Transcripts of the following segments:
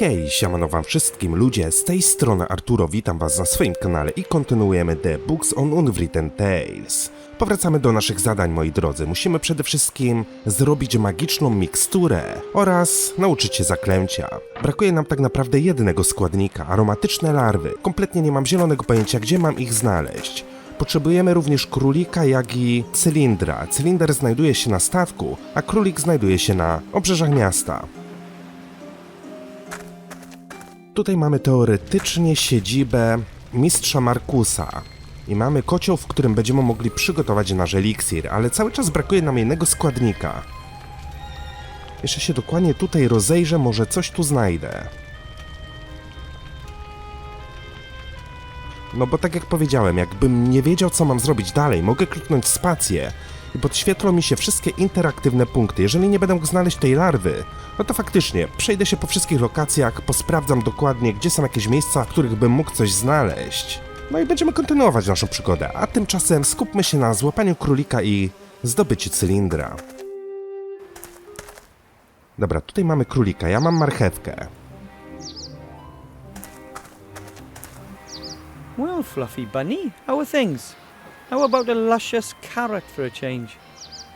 Hej, siemano wam wszystkim ludzie, z tej strony Arturo, witam was na swoim kanale i kontynuujemy The Books on Unwritten Tales. Powracamy do naszych zadań, moi drodzy. Musimy przede wszystkim zrobić magiczną miksturę oraz nauczyć się zaklęcia. Brakuje nam tak naprawdę jednego składnika, aromatyczne larwy. Kompletnie nie mam zielonego pojęcia, gdzie mam ich znaleźć. Potrzebujemy również królika, jak i cylindra. Cylinder znajduje się na statku, a królik znajduje się na obrzeżach miasta. Tutaj mamy teoretycznie siedzibę mistrza Markusa i mamy kocioł, w którym będziemy mogli przygotować nasz eliksir, ale cały czas brakuje nam jednego składnika. Jeszcze się dokładnie tutaj rozejrzę, może coś tu znajdę. No bo tak jak powiedziałem, jakbym nie wiedział, co mam zrobić dalej, mogę kliknąć spację i podświetlą mi się wszystkie interaktywne punkty. Jeżeli nie będę mógł znaleźć tej larwy, no to faktycznie przejdę się po wszystkich lokacjach, posprawdzam dokładnie, gdzie są jakieś miejsca, w których bym mógł coś znaleźć. No i będziemy kontynuować naszą przygodę, a tymczasem skupmy się na złapaniu królika i zdobyciu cylindra. Dobra, tutaj mamy królika, ja mam marchewkę. Well, Fluffy Bunny, how are things? How about a luscious carrot for a change?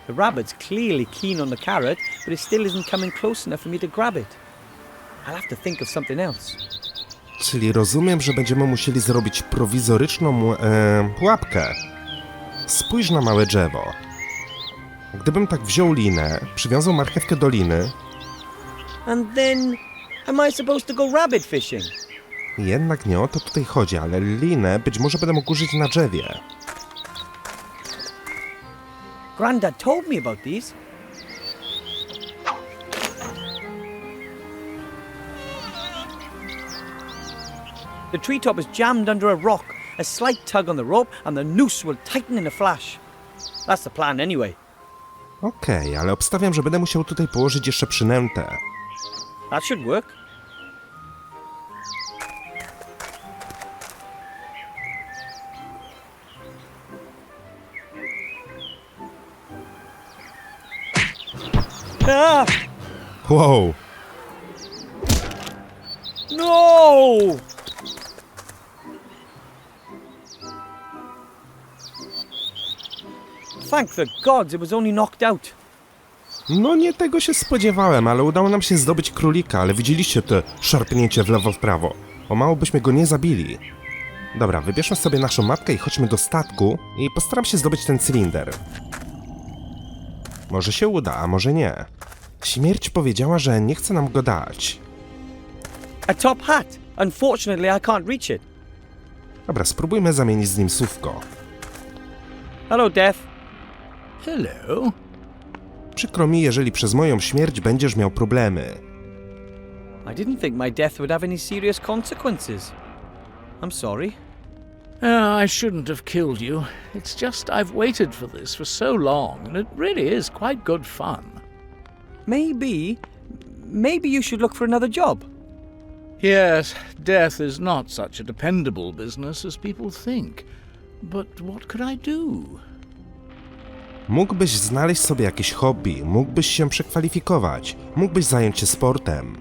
The rabbit's clearly keen on the carrot, but it still isn't coming close enough for me to grab it. I'll have to think of something else. Czyli rozumiem, że będziemy musieli zrobić prowizoryczną pułapkę. Spójrz na małe drzewo. Gdybym tak wziął linę, przywiązał marchewkę do liny... And then, am I supposed to go rabbit fishing? Jednak nie o to tutaj chodzi, ale linę być może będę mógł użyć na drzewie. Grandad told me about these. The treetop is jammed under a rock. A slight tug on the rope and the noose will tighten in a flash. That's the plan anyway. Okej, ale obstawiam, że będę musiał tutaj położyć jeszcze przynętę. That should work. Ah! Wow! No! Thank the gods it was only knocked out. No nie tego się spodziewałem, ale udało nam się zdobyć królika, ale widzieliście te szarpnięcie w lewo w prawo. O mało byśmy go nie zabili. Dobra, wybierzmy sobie naszą mapkę i chodźmy do statku i postaram się zdobyć ten cylinder. Może się uda, a może nie. Śmierć powiedziała, że nie chce nam go dać. A top hat. Unfortunately, I can't reach it. Dobra, spróbujmy zamienić z nim słówko. Hello, Death. Hello. Przykro mi, jeżeli przez moją śmierć będziesz miał problemy. I didn't think my death would have any serious consequences. I'm sorry. I shouldn't have killed you. It's just I've waited for this for so long, and it really is quite good fun. Maybe you should look for another job. Yes, death is not such a dependable business as people think. But what could I do? Mógłbyś znaleźć sobie jakieś hobby, mógłbyś się przekwalifikować, mógłbyś zająć się sportem.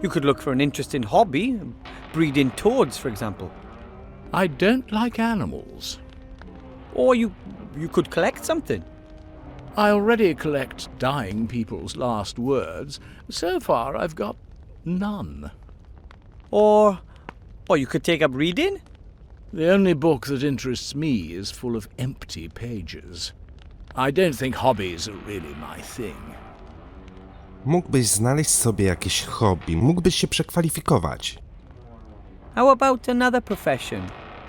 You could look for an interesting hobby, breeding toads, for example. I don't like animals. Or you could collect something. I already collect dying people's last words. So far, I've got none. Or you could take up reading. The only book that interests me is full of empty pages. I don't think hobbies are really my thing. Mógłbyś znaleźć sobie jakieś hobby, mógłbyś się przekwalifikować. How about another profession?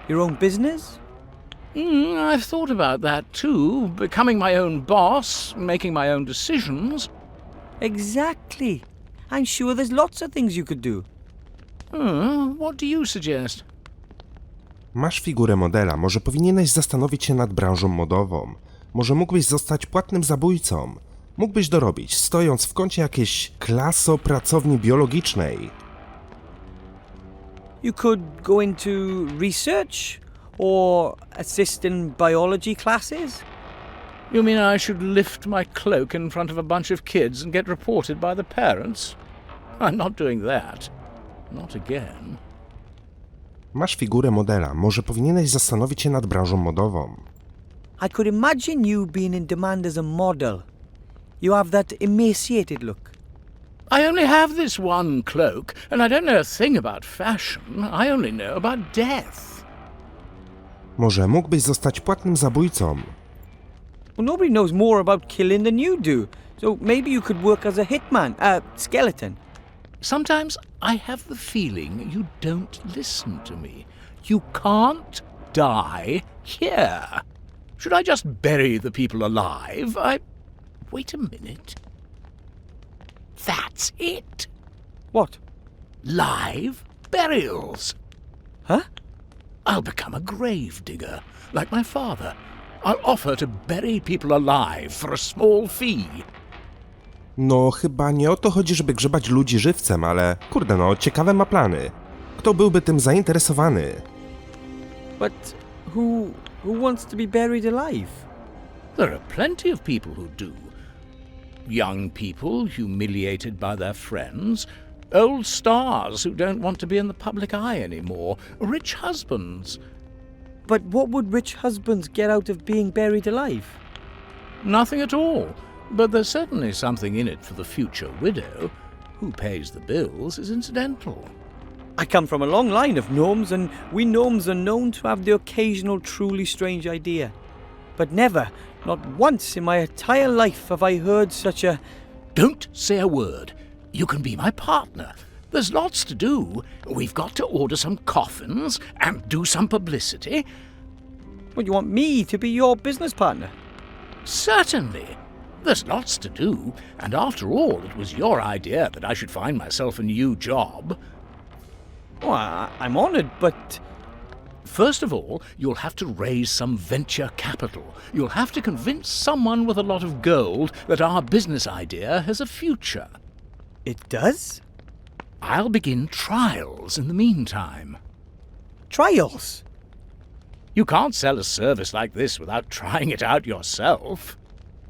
Your own business? I've thought about that too. Becoming my own boss, making my own decisions. Exactly. I'm sure there's lots of things you could do. What do you suggest? Masz figurę modela, może powinieneś zastanowić się nad branżą modową. Może mógłbyś zostać płatnym zabójcą. Mógłbyś dorobić, stojąc w kącie jakiejś pracowni biologicznej. You could go into research or assist in biology classes. You mean I should lift my cloak in front of a bunch of kids and get reported by the parents? I'm not doing that. Not again. Masz figurę modela, może powinieneś zastanowić się nad branżą modową. I could imagine you being in demand as a model. You have that emaciated look. I only have this one cloak, and I don't know a thing about fashion. I only know about death. Może mógłbyś zostać płatnym zabójcą. Well, nobody knows more about killing than you do. So maybe you could work as a hitman, a skeleton. Sometimes I have the feeling you don't listen to me. You can't die here. Should I just bury the people alive? Wait a minute. That's it. What? Live burials. Huh? I'll become a grave digger, like my father. I'll offer to bury people alive for a small fee. No, chyba nie o to chodzi, żeby grzebać ludzi żywcem, ale kurde no, ciekawe ma plany. Kto byłby tym zainteresowany? But who wants to be buried alive? There are plenty of people who do. Young people humiliated by their friends, old stars who don't want to be in the public eye anymore, rich husbands. But what would rich husbands get out of being buried alive? Nothing at all. But there's certainly something in it for the future widow. Who pays the bills is incidental. I come from a long line of gnomes, and we gnomes are known to have the occasional truly strange idea. But never, not once in my entire life have I heard such a... Don't say a word. You can be my partner. There's lots to do. We've got to order some coffins and do some publicity. What, you want me to be your business partner? Certainly. There's lots to do, and after all, it was your idea that I should find myself a new job. Oh, I'm honoured, but... First of all, you'll have to raise some venture capital. You'll have to convince someone with a lot of gold that our business idea has a future. It does? I'll begin trials in the meantime. Trials? You can't sell a service like this without trying it out yourself.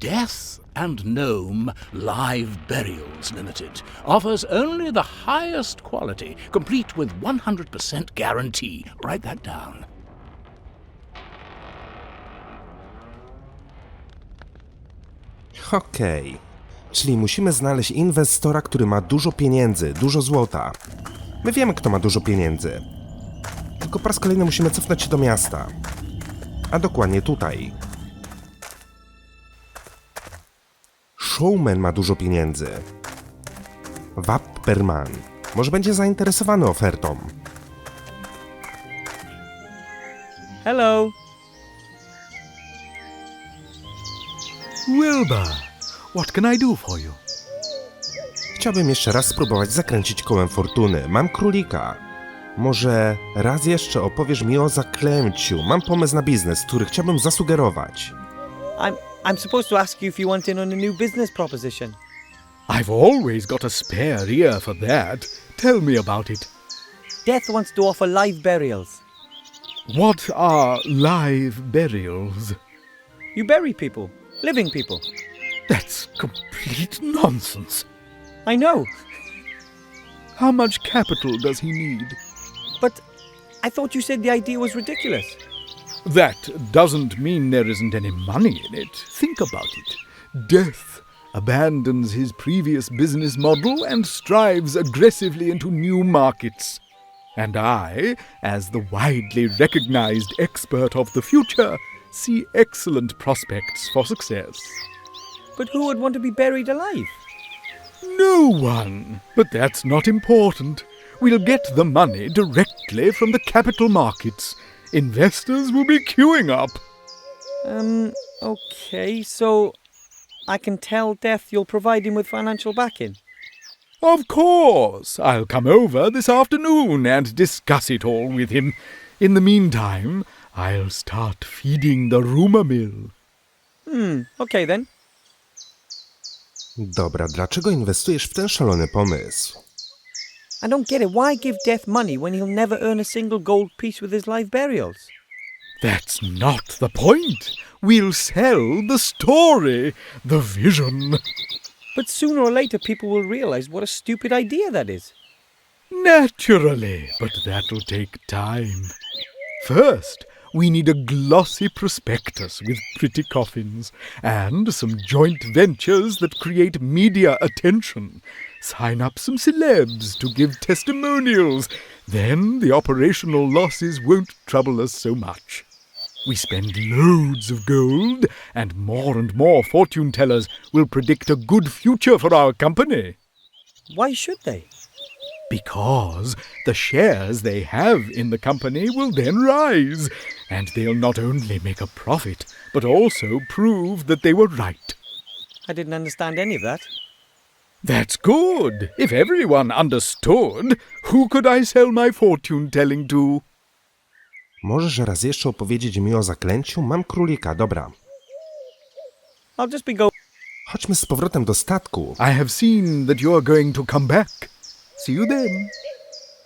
Death and Gnome Live Burials Limited offers only the highest quality, complete with 100% guarantee. Write that down. Okej. Czyli musimy znaleźć inwestora, który ma dużo pieniędzy, dużo złota. My wiemy, kto ma dużo pieniędzy. Tylko po raz kolejny musimy cofnąć się do miasta. A dokładnie tutaj. Showman ma dużo pieniędzy. Wapperman. Może będzie zainteresowany ofertą. Hello. Wilbur, what can I do for you? Chciałbym jeszcze raz spróbować zakręcić kołem fortuny. Mam królika. Może raz jeszcze opowiesz mi o zaklęciu. Mam pomysł na biznes, który chciałbym zasugerować. I'm supposed to ask you if you want in on a new business proposition. I've always got a spare ear for that. Tell me about it. Death wants to offer live burials. What are live burials? You bury people, living people. That's complete nonsense. I know, How much capital does he need? but I thought you said the idea was ridiculous. That doesn't mean there isn't any money in it. Think about it. Death abandons his previous business model and strives aggressively into new markets. And I, as the widely recognized expert of the future, see excellent prospects for success. But who would want to be buried alive? No one. But that's not important. We'll get the money directly from the capital markets. Investors will be queuing up. Okay, so I can tell Death you'll provide him with financial backing. Of course. I'll come over this afternoon and discuss it all with him. In the meantime, I'll start feeding the rumor mill. Okay then. Dobra, dlaczego inwestujesz w ten szalony pomysł? I don't get it. Why give Death money when he'll never earn a single gold piece with his live burials? That's not the point. We'll sell the story, the vision. But sooner or later people will realize what a stupid idea that is. Naturally, but that'll take time. First, we need a glossy prospectus with pretty coffins, and some joint ventures that create media attention. Sign up some celebs to give testimonials. Then the operational losses won't trouble us so much. We spend loads of gold, and more fortune tellers will predict a good future for our company. Why should they? Because the shares they have in the company will then rise, and they'll not only make a profit, but also prove that they were right. I didn't understand any of that. That's good. If everyone understood, who could I sell my fortune-telling to? Możesz raz jeszcze opowiedzieć mi o zaklęciu? Mam królika, dobra. I'll just be go. Chodźmy z powrotem do statku. I have seen that you are going to come back. See you then.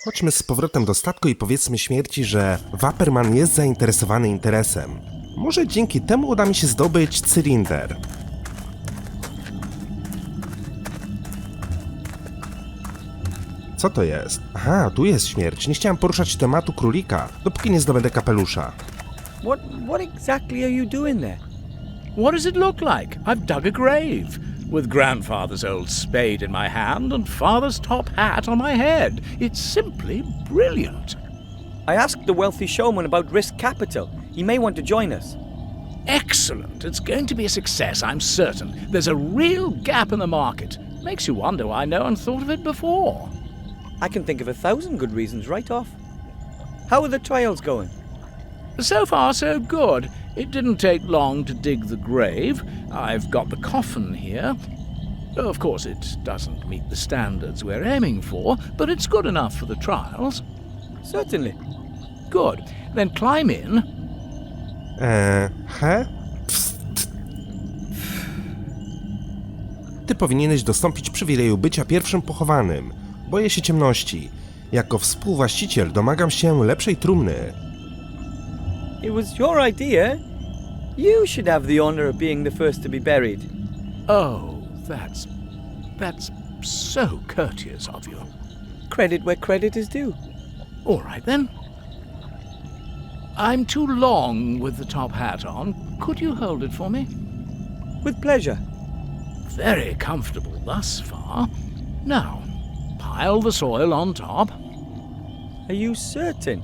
Chodźmy z powrotem do statku i powiedzmy śmierci, że Wapperman jest zainteresowany interesem. Może dzięki temu uda mi się zdobyć cylinder. Co to jest? Aha, tu jest śmierć. Nie chciałem poruszać tematu królika, dopóki nie zdobędę kapelusza. What exactly are you doing there? What does it look like? I've dug a grave, with grandfather's old spade in my hand and father's top hat on my head. It's simply brilliant. I asked the wealthy showman about risk capital. He may want to join us. Excellent. It's going to be a success, I'm certain. There's a real gap in the market. Makes you wonder why no one thought of it before. I can think of 1,000 good reasons right off. How are the trials going? So far, so good. It didn't take long to dig the grave. I've got the coffin here. Of course, it doesn't meet the standards we're aiming for, but it's good enough for the trials. Certainly. Good. Then climb in. Ty powinieneś dostąpić przywileju bycia pierwszym pochowanym. Boję się ciemności. Jako współwłaściciel domagam się lepszej trumny. It was your idea. You should have the honor of being the first to be buried. Oh, that's so courteous of you. Credit where credit is due. All right, then. I'm too long with the top hat on. Could you hold it for me? With pleasure. Very comfortable thus far. Now, pile the soil on top. Are you certain?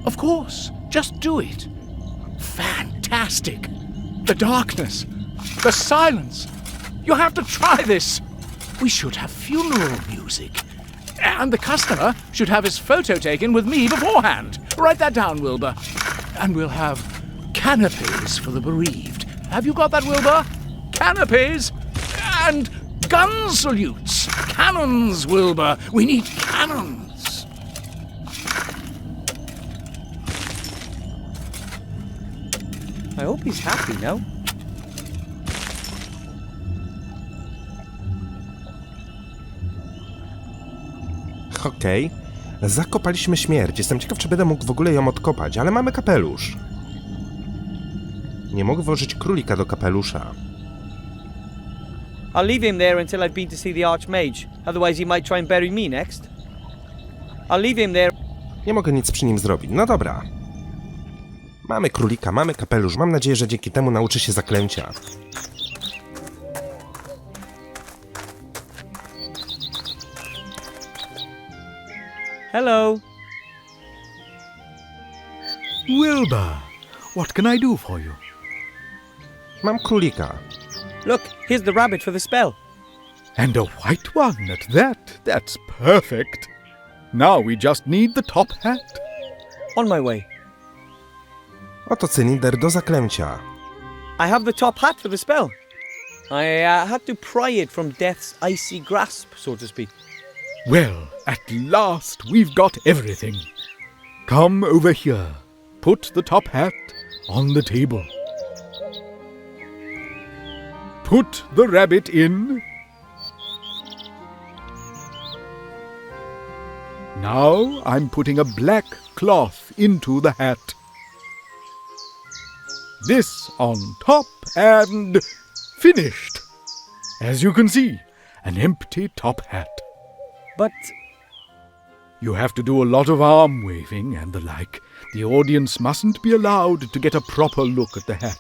Of course, just do it. Fantastic. The darkness, the silence. You have to try this. We should have funeral music. And the customer should have his photo taken with me beforehand. Write that down, Wilbur. And we'll have canopies for the bereaved. Have you got that, Wilbur? Canopies and gun salutes. Cannons, Wilbur. We need cannons. I hope he's happy now. Okej. Zakopaliśmy śmierć. Jestem ciekaw, czy będę mógł w ogóle ją odkopać, ale mamy kapelusz. Nie mogę włożyć królika do kapelusza. I'll leave him there until I've been to see the Archmage. Otherwise he might try and bury me next. I'll leave him there. Nie mogę nic przy nim zrobić. No dobra. Mamy królika, mamy kapelusz. Mam nadzieję, że dzięki temu nauczy się zaklęcia. Hello. Wilbur, what can I do for you? Mam królika. Look, here's the rabbit for the spell. And a white one at that. That's perfect. Now we just need the top hat. On my way. Oto cylinder do zaklęcia. I have the top hat for the spell. I had to pry it from death's icy grasp, so to speak. Well, at last we've got everything. Come over here. Put the top hat on the table. Put the rabbit in. Now I'm putting a black cloth into the hat. This on top and finished. As you can see, an empty top hat. But You have to do a lot of arm waving and the like. The audience mustn't be allowed to get a proper look at the hat.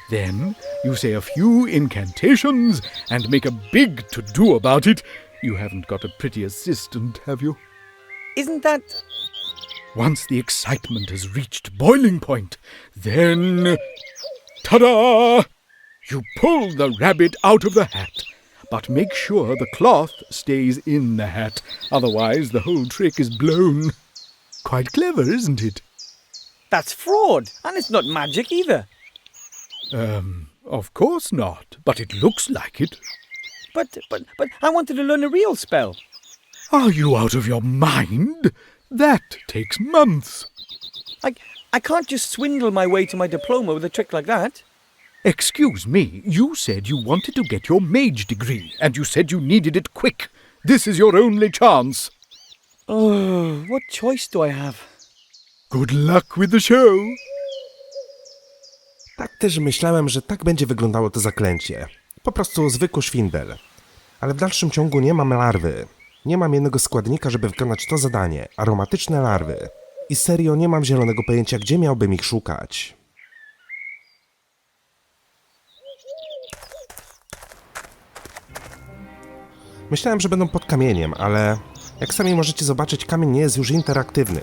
Then you say a few incantations and make a big to-do about it. You haven't got a pretty assistant, have you? isn't that... Once the excitement has reached boiling point, then... Ta-da! You pull the rabbit out of the hat, but make sure the cloth stays in the hat, otherwise the whole trick is blown. Quite clever, isn't it? That's fraud, and it's not magic either. Of course not, but it looks like it. But I wanted to learn a real spell. Are you out of your mind? That takes months. I can't just swindle my way to my diploma with a trick like that. Excuse me, you said you wanted to get your mage degree, and you said you needed it quick. This is your only chance. Oh, what choice do I have? Good luck with the show. Tak też myślałem, że tak będzie wyglądało to zaklęcie. Po prostu zwykły szwindel. Ale w dalszym ciągu nie mam larwy. Nie mam jednego składnika, żeby wykonać to zadanie. Aromatyczne larwy. I serio nie mam zielonego pojęcia, gdzie miałbym ich szukać. Myślałem, że będą pod kamieniem, ale jak sami możecie zobaczyć, kamień nie jest już interaktywny.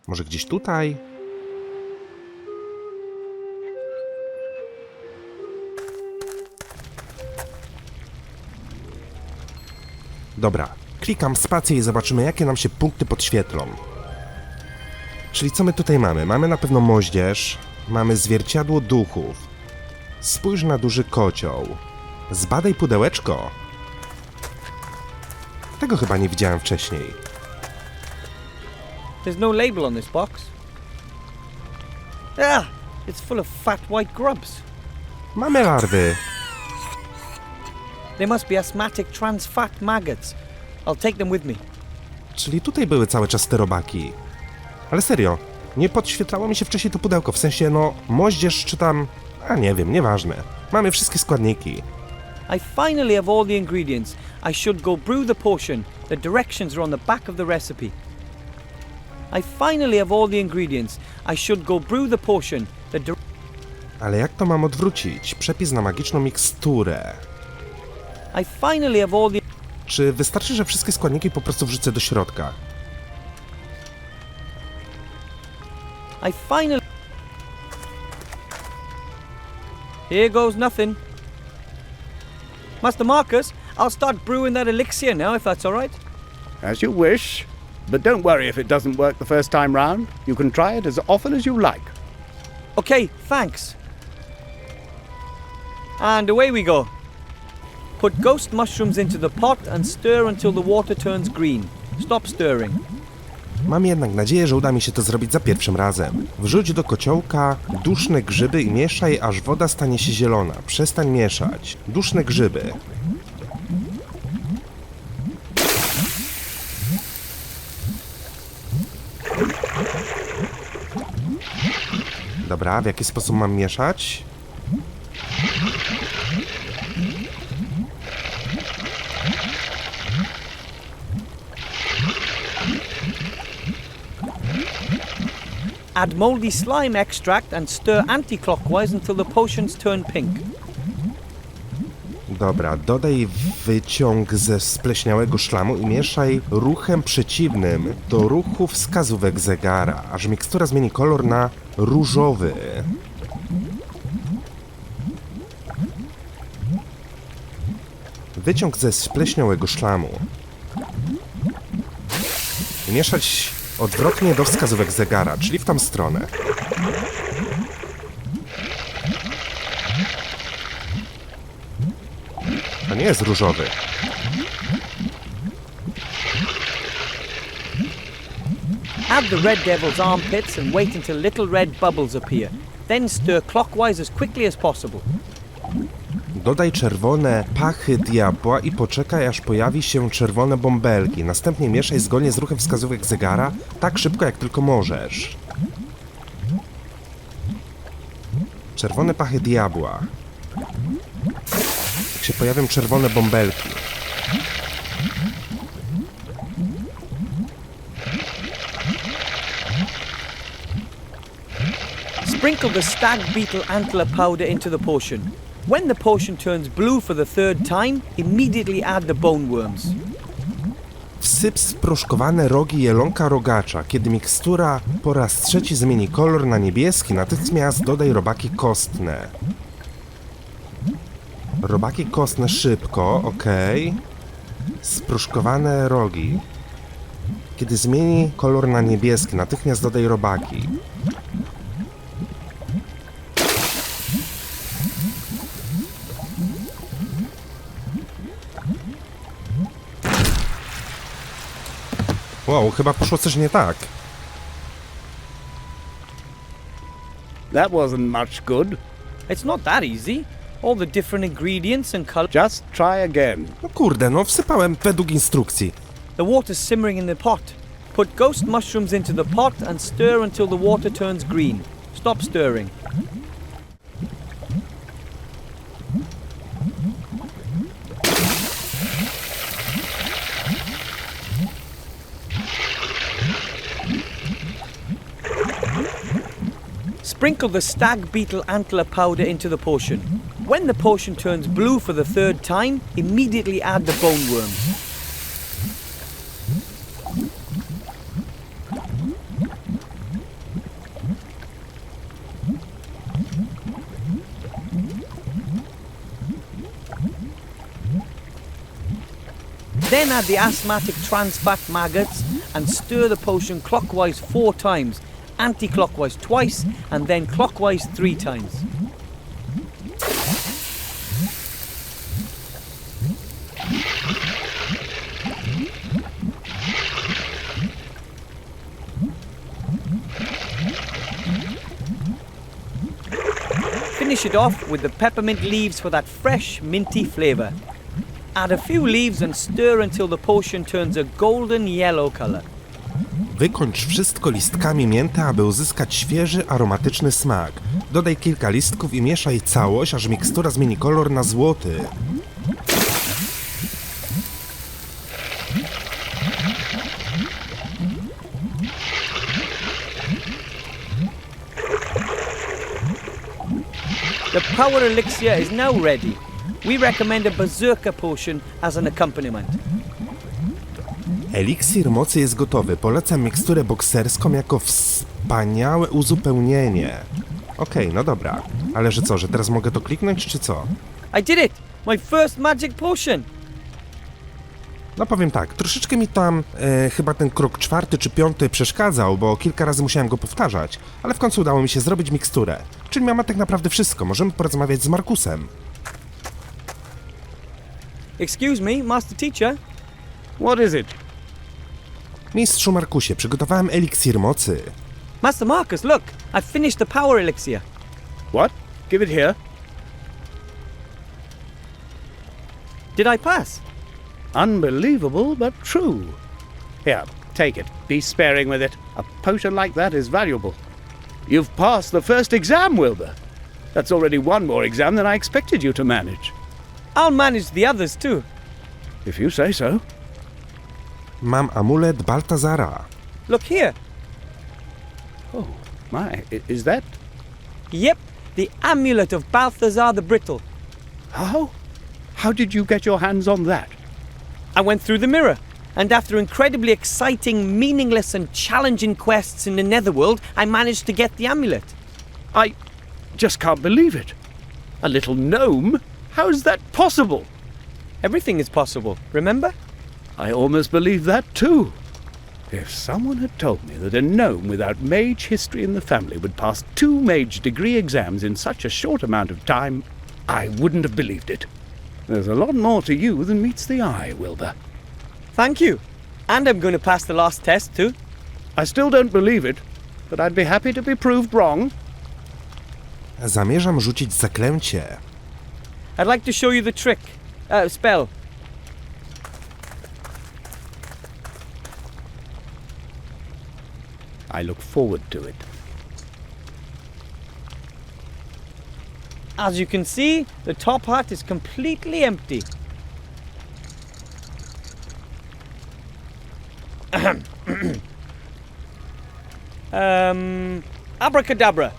Może gdzieś tutaj? Dobra, klikam spację i zobaczymy, jakie nam się punkty podświetlą. Czyli co my tutaj mamy? Mamy na pewno moździerz, mamy zwierciadło duchów. Spójrz na duży kocioł. Zbadaj pudełeczko. Tego chyba nie widziałem wcześniej. There's no label on this box. Ah, it's full of fat white grubs. Mamy larwy. They must be asthmatic trans fat maggots. I'll take them with me. Czyli tutaj były cały czas te robaki. Ale serio, nie podświetlało mi się wcześniej to pudełko, w sensie no, moździerz czy tam... A nie wiem, nieważne. Mamy wszystkie składniki. I finally have all the ingredients. I should go brew the potion. The directions are on the back of the recipe. I finally have all the ingredients. I should go brew the potion. Ale jak to mam odwrócić? Przepis na magiczną miksturę. I finally have all the... Czy wystarczy, że wszystkie składniki po prostu wrzucę do środka? I finally... Here goes nothing. Master Marcus, I'll start brewing that elixir now, if that's all right. As you wish. But don't worry if it doesn't work the first time round. You can try it as often as you like. Okay, thanks. And away we go. Put ghost mushrooms into the pot and stir until the water turns green. Stop stirring. Mam jednak nadzieję, że uda mi się to zrobić za pierwszym razem. Wrzuć do kociołka duszne grzyby i mieszaj, aż woda stanie się zielona. Przestań mieszać. Duszne grzyby. Dobra, w jaki sposób mam mieszać? Add moldy slime extract and stir anti-clockwise until the potions turn pink. Dobra, dodaj wyciąg ze spleśniałego szlamu i mieszaj ruchem przeciwnym do ruchu wskazówek zegara, aż mikstura zmieni kolor na różowy. Wyciąg ze spleśniałego szlamu. I mieszać odwrotnie do wskazówek zegara, czyli w tą stronę. To nie jest różowy. Add the red devil's armpits and wait until little red bubbles appear. Then stir clockwise as quickly as possible. Dodaj czerwone pachy diabła i poczekaj, aż pojawi się czerwone bąbelki. Następnie mieszaj zgodnie z ruchem wskazówek zegara, tak szybko jak tylko możesz. Czerwone pachy diabła. się pojawią czerwone bąbelki. Sprinkle the stag beetle antler powder into the potion. When the potion turns blue for the third time, immediately add the bone worms. Wsyp sproszkowane rogi jelonka rogacza. Kiedy mikstura po raz trzeci zmieni kolor na niebieski, natychmiast dodaj robaki kostne. Robaki kostne szybko, okej. Sproszkowane rogi. Kiedy zmieni kolor na niebieski, natychmiast dodaj robaki. Wow, chyba poszło coś nie tak. That wasn't much good. It's not that easy. All the different ingredients and colors. Just try again. No kurde, no wsypałem według instrukcji. The water's simmering in the pot. Put ghost mushrooms into the pot and stir until the water turns green. Stop stirring. Sprinkle the stag beetle antler powder into the potion. When the potion turns blue for the third time, immediately add the bone worms. Then add the asthmatic trans fat maggots and stir the potion clockwise 4 times, anti-clockwise twice, and then clockwise 3 times. Finish it off with the peppermint leaves for that fresh, minty flavour. Add a few leaves and stir until the potion turns a golden yellow colour. Wykończ wszystko listkami mięty, aby uzyskać świeży, aromatyczny smak. Dodaj kilka listków i mieszaj całość, aż mikstura zmieni kolor na złoty. The power elixir is now ready. We recommend a berserker potion as an accompaniment. Eliksir mocy jest gotowy. Polecam miksturę bokserską jako wspaniałe uzupełnienie. Okej, no dobra. Ale że co, że teraz mogę to kliknąć, czy co? I did it! My first magic potion! No powiem tak, troszeczkę mi tam chyba ten krok 4. czy 5. przeszkadzał, bo kilka razy musiałem go powtarzać, ale w końcu udało mi się zrobić miksturę. Czyli mamy tak naprawdę wszystko, możemy porozmawiać z Markusem. Excuse me, Master Teacher? What is it? Mistrzu Markusie, przygotowałem eliksir mocy. Master Marcus, look! I've finished the power elixir. What? Give it here. Did I pass? Unbelievable, but true. Here, take it. Be sparing with it. A potion like that is valuable. You've passed the first exam, Wilbur. That's already one more exam than I expected you to manage. I'll manage the others too. If you say so. Mam amulet Baltazara. Look here. Oh, my. Is that... Yep, the amulet of Balthazar the Brittle. How? How did you get your hands on that? I went through the mirror, and after incredibly exciting, meaningless and challenging quests in the Netherworld, I managed to get the amulet. I just can't believe it. A little gnome? How is that possible? Everything is possible, remember? I almost believe that too. If someone had told me that a gnome without mage history in the family would pass 2 mage degree exams in such a short amount of time, I wouldn't have believed it. There's a lot more to you than meets the eye, Wilbur. Thank you. And I'm going to pass the last test too. I still don't believe it, but I'd be happy to be proved wrong. Zamierzam rzucić zaklęcie. I'd like to show you the trick. Spell. I look forward to it. As you can see, the top hat is completely empty. Abracadabra.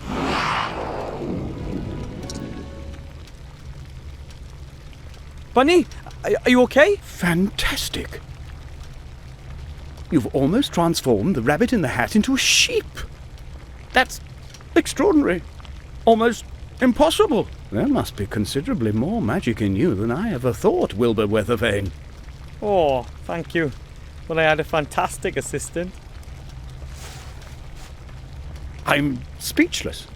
Bunny, are you okay? Fantastic. You've almost transformed the rabbit in the hat into a sheep. That's extraordinary. Almost impossible. There must be considerably more magic in you than I ever thought, Wilbur Weathervane. Oh, thank you. Well, I had a fantastic assistant. I'm speechless.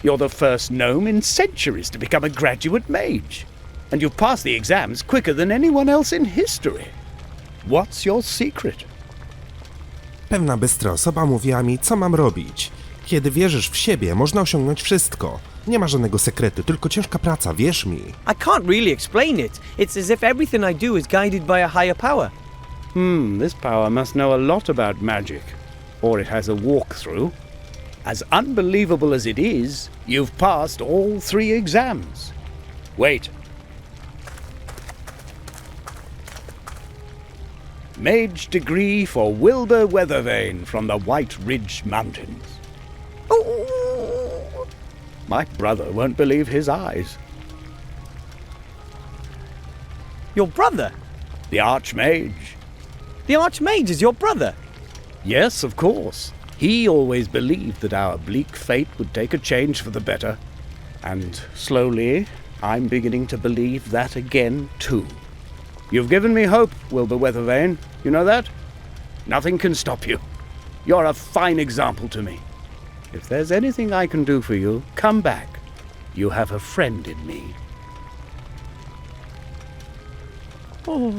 You're the first gnome in centuries to become a graduate mage. And you've passed the exams quicker than anyone else in history. What's your secret? Pewna bystra osoba mówiła mi, co mam robić. Kiedy wierzysz w siebie, można osiągnąć wszystko. Nie ma żadnego sekretu, tylko ciężka praca, wierz mi. I can't really explain it. It's as if everything I do is guided by a higher power. This power must know a lot about magic. Or it has a walkthrough. As unbelievable as it is, you've passed all 3 exams. Wait. Mage degree for Wilbur Weathervane from the White Ridge Mountains. My brother won't believe his eyes. Your brother? The Archmage. The Archmage is your brother? Yes, of course. He always believed that our bleak fate would take a change for the better. And slowly, I'm beginning to believe that again, too. You've given me hope, Wilbur Weathervane. You know that? Nothing can stop you. You're a fine example to me. If there's anything I can do for you, come back. You have a friend in me. Oh.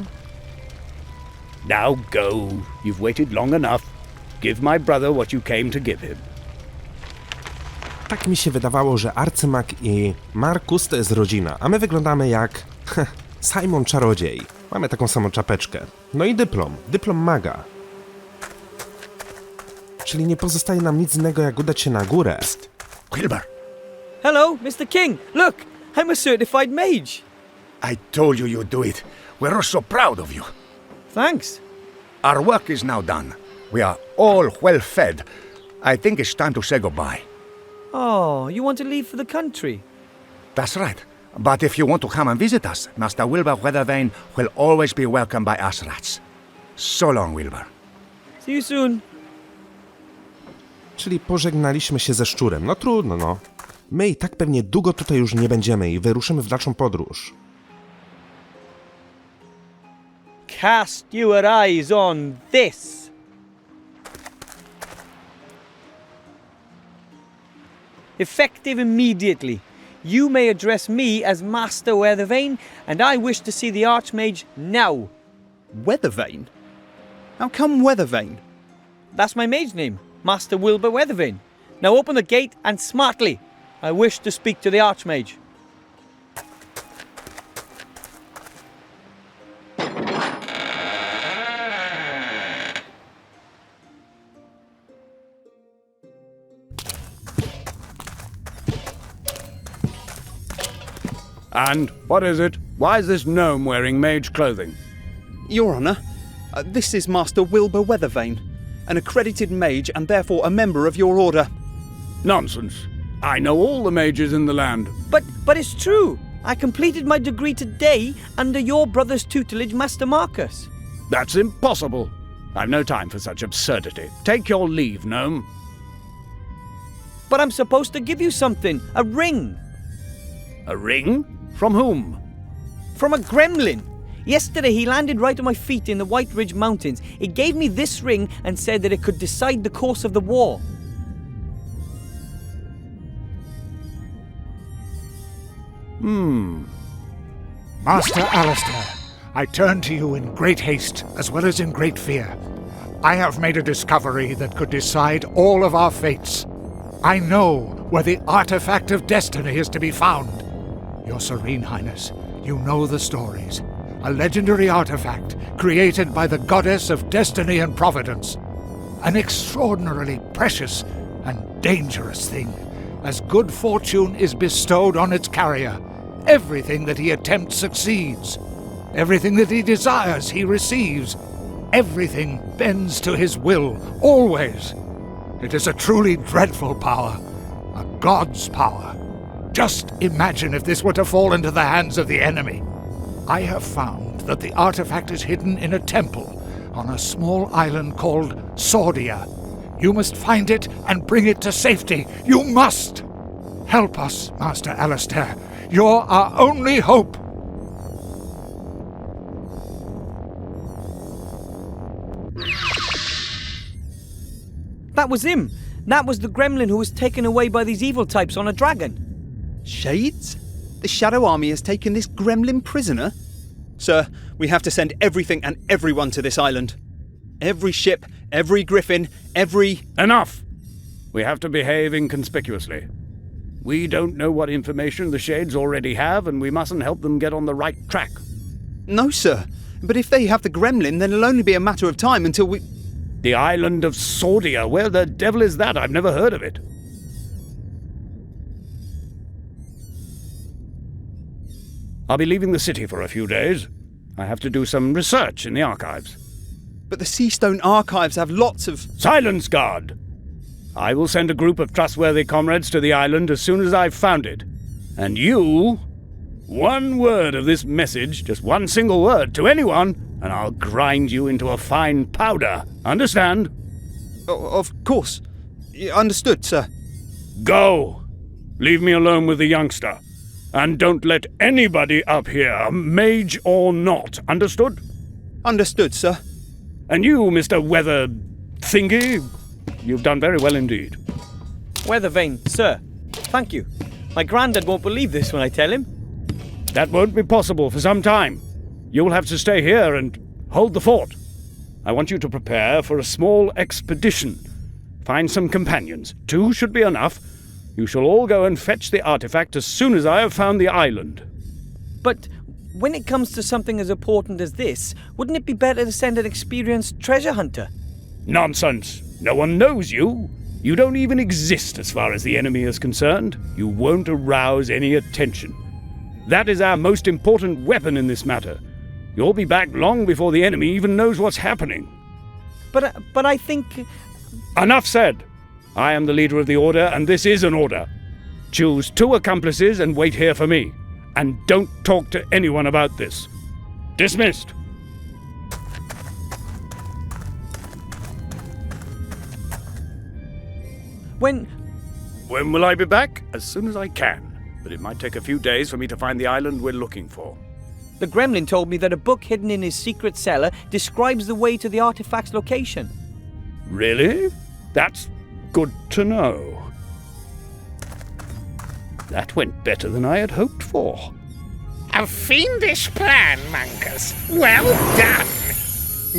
Now go. You've waited long enough. Give my brother what you came to give him. Tak mi się wydawało, że arcymag i Markus to jest rodzina, a my wyglądamy jak Simon Czarodziej. Mamy taką samą czapeczkę. No i dyplom maga. Czyli nie pozostaje nam nic innego, jak udać się na górę. Psst. Wilbur, Hello, Mr. King. Look, I'm a certified mage. I told you you'd do it. We're so proud of you. Thanks. Our work is now done. We are all well fed. I think it's time to say goodbye. Oh, you want to leave for the country? That's right. But if you want to come and visit us, Master Wilbur Weathervane will always be welcome by us rats. So long, Wilbur. See you soon. Czyli pożegnaliśmy się ze szczurem. No trudno, no. My i tak pewnie długo tutaj już nie będziemy i wyruszymy w dalszą podróż. Cast your eyes on this. Effective immediately. You may address me as Master Weathervane, and I wish to see the Archmage now. Weathervane? How come Weathervane? That's my mage name, Master Wilbur Weathervane. Now open the gate and smartly. I wish to speak to the Archmage. And what is it? Why is this gnome wearing mage clothing? Your Honour, this is Master Wilbur Weathervane, an accredited mage and therefore a member of your order. Nonsense. I know all the mages in the land. But it's true. I completed my degree today under your brother's tutelage, Master Marcus. That's impossible. I've no time for such absurdity. Take your leave, gnome. But I'm supposed to give you something, a ring. A ring? From whom? From a gremlin. Yesterday he landed right at my feet in the White Ridge Mountains. He gave me this ring and said that it could decide the course of the war. Master Alistair, I turn to you in great haste as well as in great fear. I have made a discovery that could decide all of our fates. I know where the artifact of destiny is to be found. Your Serene Highness, you know the stories. A legendary artifact created by the goddess of destiny and providence. An extraordinarily precious and dangerous thing. as good fortune is bestowed on its carrier. Everything that he attempts succeeds. Everything that he desires he receives. Everything bends to his will, always. It is a truly dreadful power, a god's power. Just imagine if this were to fall into the hands of the enemy. I have found that the artifact is hidden in a temple on a small island called Sordia. You must find it and bring it to safety. You must! Help us, Master Alistair. You're our only hope. That was him! That was the gremlin who was taken away by these evil types on a dragon. Shades? The Shadow Army has taken this gremlin prisoner? Sir, we have to send everything and everyone to this island. Every ship, every griffin, every... Enough! We have to behave inconspicuously. We don't know what information the Shades already have, and we mustn't help them get on the right track. No, sir. But if they have the gremlin, then it'll only be a matter of time until we... The island of Sordia, where the devil is that? I've never heard of it. I'll be leaving the city for a few days. I have to do some research in the archives. But the Seastone archives have lots of... Silence, guard! I will send a group of trustworthy comrades to the island as soon as I've found it. And you... One word of this message, just one single word, to anyone, and I'll grind you into a fine powder. Understand? Of course. Understood, sir. Go! Leave me alone with the youngster. And don't let anybody up here, mage or not. Understood? Understood, sir. And you, Mr. Weather Thingy, you've done very well indeed. Weathervane, sir. Thank you. My granddad won't believe this when I tell him. That won't be possible for some time. You'll have to stay here and hold the fort. I want you to prepare for a small expedition. Find some companions. 2 should be enough. You shall all go and fetch the artifact as soon as I have found the island. But when it comes to something as important as this, wouldn't it be better to send an experienced treasure hunter? Nonsense. No one knows you. You don't even exist as far as the enemy is concerned. You won't arouse any attention. That is our most important weapon in this matter. You'll be back long before the enemy even knows what's happening. But I think... Enough said. I am the leader of the order, and this is an order. Choose 2 accomplices and wait here for me. And don't talk to anyone about this. Dismissed. When will I be back? As soon as I can. But it might take a few days for me to find the island we're looking for. the gremlin told me that a book hidden in his secret cellar describes the way to the artifact's location. Really? That's good to know. That went better than I had hoped for. A fiendish plan, Mankus. Well done!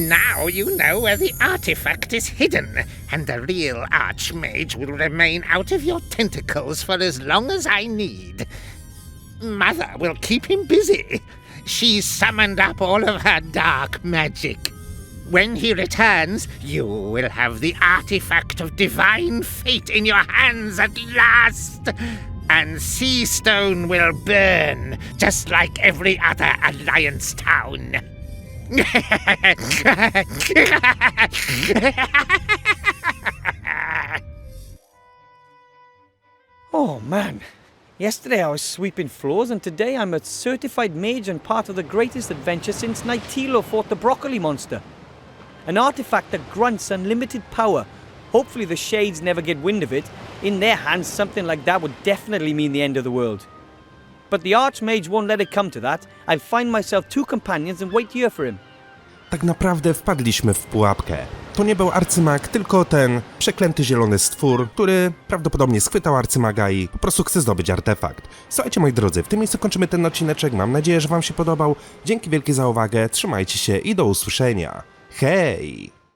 Now you know where the artifact is hidden, and the real Archmage will remain out of your tentacles for as long as I need. Mother will keep him busy. She's summoned up all of her dark magic. When he returns, you will have the artifact of divine fate in your hands at last. And Seastone will burn, just like every other Alliance town. Oh man, yesterday I was sweeping floors and today I'm a certified mage and part of the greatest adventure since Nightilo fought the broccoli monster. An artifact that grunts unlimited power. Hopefully the Shades never get wind of it. In their hands, something like that would definitely mean the end of the world. But the Archmage won't let it come to that. I'll find myself 2 companions and wait here for him. Tak naprawdę wpadliśmy w pułapkę. To nie był arcymag, tylko ten przeklęty zielony stwór, który prawdopodobnie schwytał arcymaga i po prostu chce zdobyć artefakt. Słuchajcie moi drodzy, w tym miejscu kończymy ten odcineczek. Mam nadzieję, że wam się podobał. Dzięki wielkie za uwagę, trzymajcie się i do usłyszenia. Hej!